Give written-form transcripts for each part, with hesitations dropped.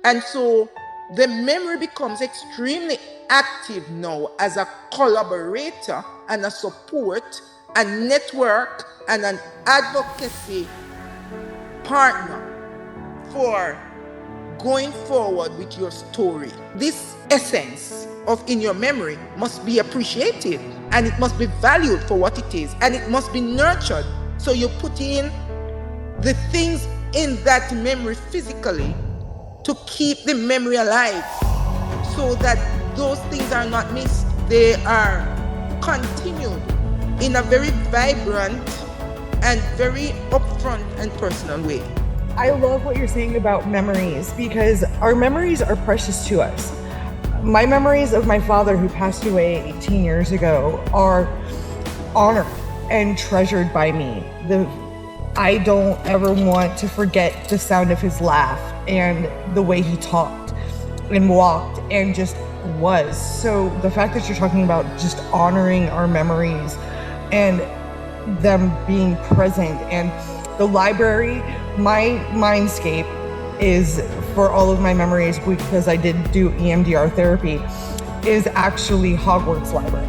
And so the memory becomes extremely active now as a collaborator and a support, a network, and an advocacy partner for going forward with your story. This essence of in your memory must be appreciated, and it must be valued for what it is, and it must be nurtured. So you put in the things in that memory physically to keep the memory alive, so that those things are not missed. They are continued in a very vibrant and very upfront and personal way. I love what you're saying about memories, because our memories are precious to us. My memories of my father, who passed away 18 years ago, are honored and treasured by me. I don't ever want to forget the sound of his laugh and the way he talked and walked and just was. So the fact that you're talking about just honoring our memories and them being present, and the library, my mindscape is, for all of my memories, because I did do EMDR therapy, is actually Hogwarts Library.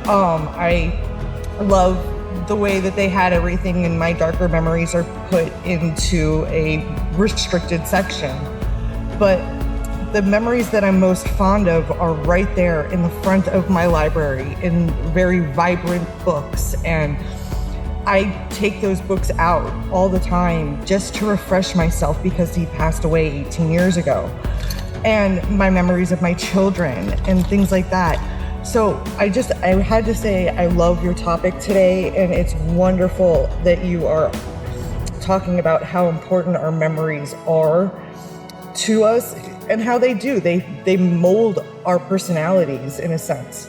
I love the way that they had everything, and my darker memories are put into a restricted section. But the memories that I'm most fond of are right there in the front of my library in very vibrant books. And I take those books out all the time just to refresh myself, because he passed away 18 years ago. And my memories of my children and things like that. So I had to say, I love your topic today, and it's wonderful that you are talking about how important our memories are to us and how they mold our personalities in a sense.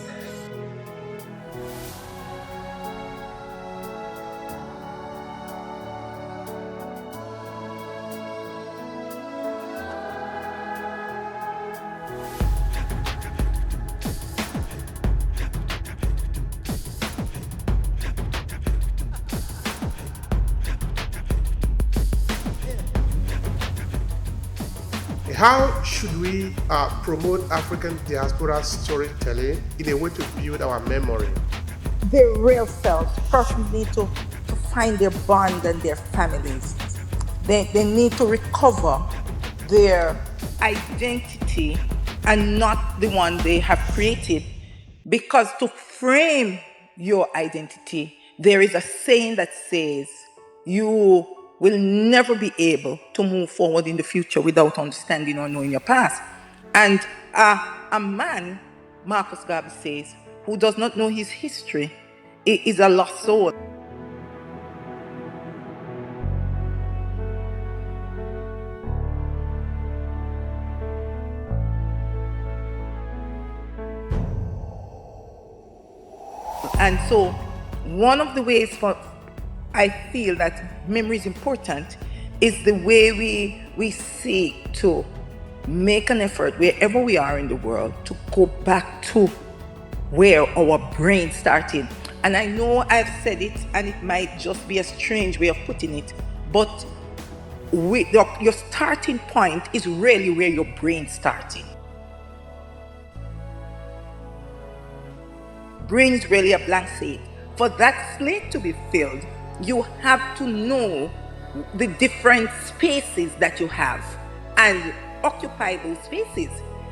How should we promote African diaspora storytelling in a way to build our memory? Their real selves first need to find their bond and their families. They need to recover their identity and not the one they have created. Because to frame your identity, there is a saying that says, you will never be able to move forward in the future without understanding or knowing your past. And a man, Marcus Garvey says, who does not know his history is a lost soul. And so one of the ways I feel that memory is important is the way we seek to make an effort wherever we are in the world to go back to where our brain started. And I know I've said it, and it might just be a strange way of putting it, but your starting point is really where your brain started. Brain is really a blank slate. For that slate to be filled, you have to know the different spaces that you have and occupy those spaces.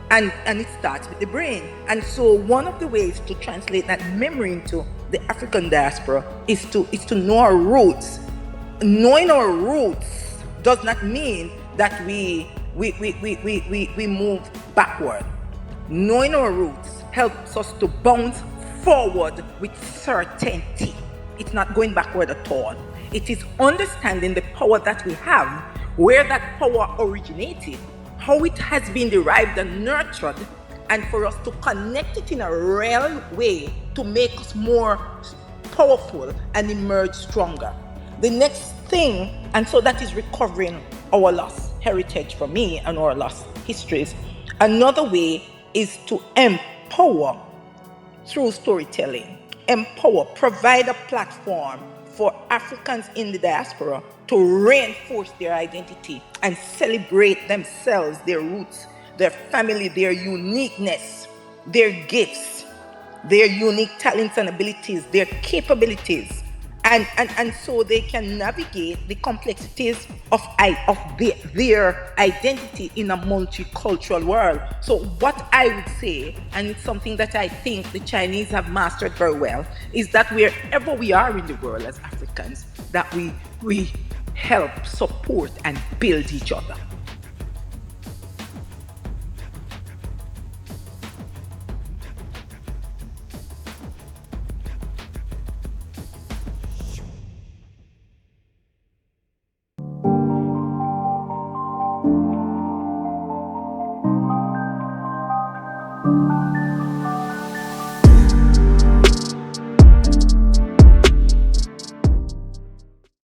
And it starts with the brain. And so one of the ways to translate that memory into the African diaspora is to know our roots. Knowing our roots does not mean that we move backward. Knowing our roots helps us to bounce forward with certainty. It's not going backward at all. It is understanding the power that we have, where that power originated, how it has been derived and nurtured, and for us to connect it in a real way to make us more powerful and emerge stronger. The next thing, and so that is recovering our lost heritage for me and our lost histories. Another way is to empower through storytelling. Empower, provide a platform for Africans in the diaspora to reinforce their identity and celebrate themselves, their roots, their family, their uniqueness, their gifts, their unique talents and abilities, their capabilities. And so they can navigate the complexities of their identity in a multicultural world. So what I would say, and it's something that I think the Chinese have mastered very well, is that wherever we are in the world as Africans, that we help support and build each other.